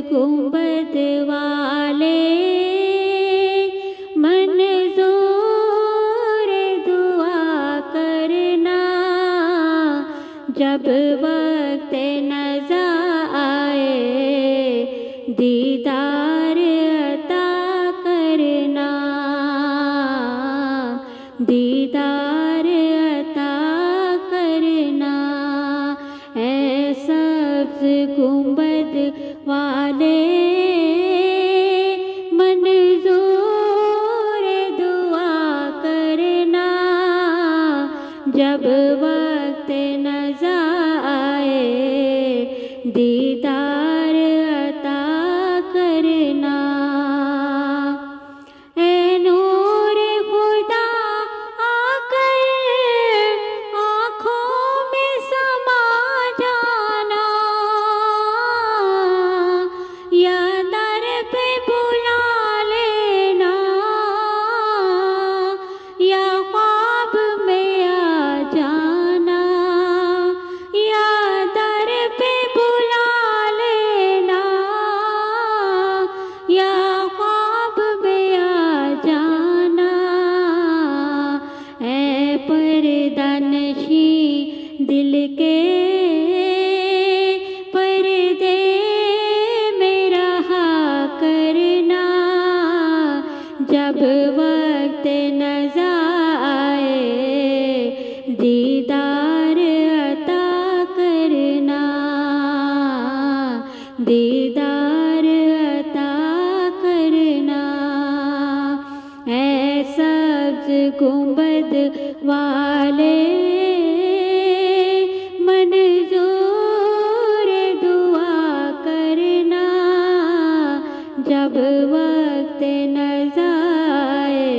गुंबद वाले मंजूर दुआ करना, जब वक्त नज़ा आए दीदार अता करना, दीदार अता करना। ऐ सब्ज़ गुंबद वाले मंजूर दुआ करना, जब वक्त नज़ा आए दीदार अता करना। ऐ नूर खुदा आकर आँखों में समा जाना, या दर पे बुला लेना, या ख्वाब में आ जाना, या दर पे बुला लेना, या ख्वाब में आ जाना। ऐ पर्दानशी दिल के पर्दे में रहा करना, जब वक्त नज़ा आए दीदार अता करना, दीदार अता करना। ऐ सब्ज़ गुंबद वाले मंजूर दुआ करना, जब वक्त नज़ा आए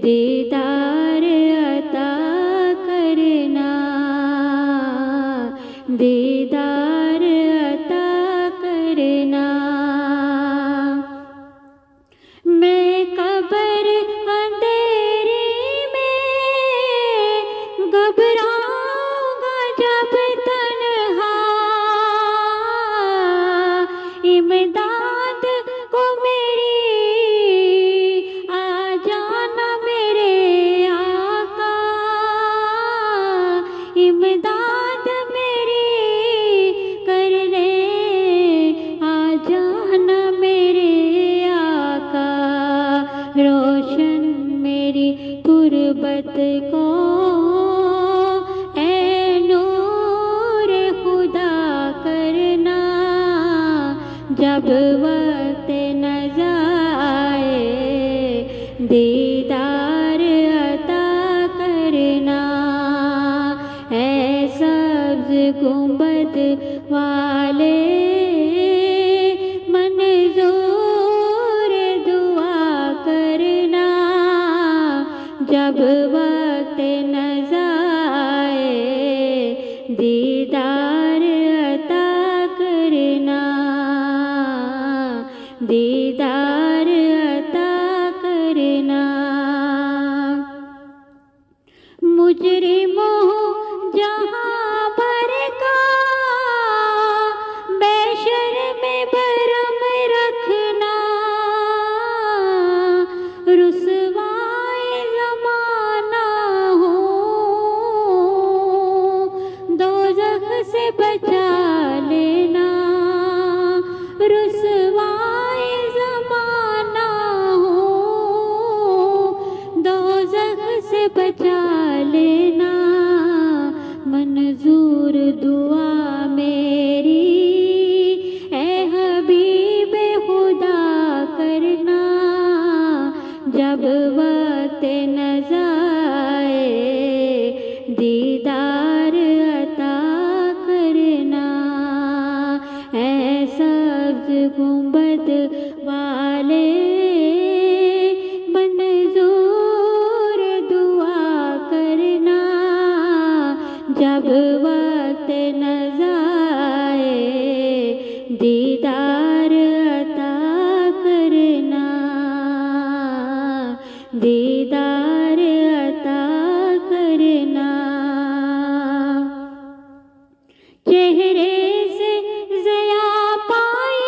दीदार अता करना, दीदार अता करना। मैं कब्र अंधेरे में घबराऊंगा जब तन्हा, इमदाद को मेरी आ जाना मेरे आका, इमदाद मेरी करने आ जाना मेरे आका। रोशन मेरी तुरबत को ऐ नूर खुदा करना, जब वक्त नज़ा आए दीदार अता करना। ऐ सब्ज़ गुंबद वाले मंजूर दुआ करना, जब वक्त नज़ा आए दीदार अता करना, दीदार अता करना। मुजरिमों जहाँ भर का बेशर्म बरम रखना, रुसवाए ज़माना हो दोज़ख से बचा लेना, रुसवाए ज़माना हो दोज़ख से बचा लेना। मंजूर दुआ मेरी ऐ हबीब खुदा करना, जब वक्त नज़ा आए दीदार अता करना। ऐ सब्ज़ गुंबद वाले मंजूर दुआ करना, जब वक्त नज़ा आए दीदार अता करना, दीदार अता करना। चेहरे से ज़िया पाई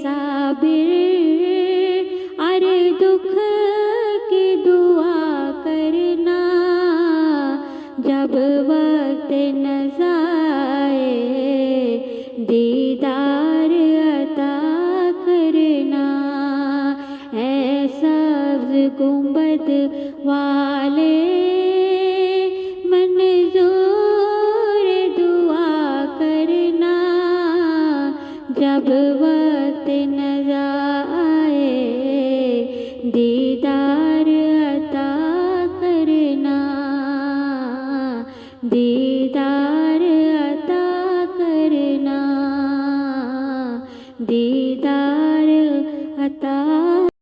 साबिर अरे दुख की दुआ करना जब वक्त न जाए दीदार अता करना ऐ सब्ज़ गुंबद वाले मंजूर दुआ करना जब वक्त न जाए दीदार अता करना दीदार अता करना दीदार अता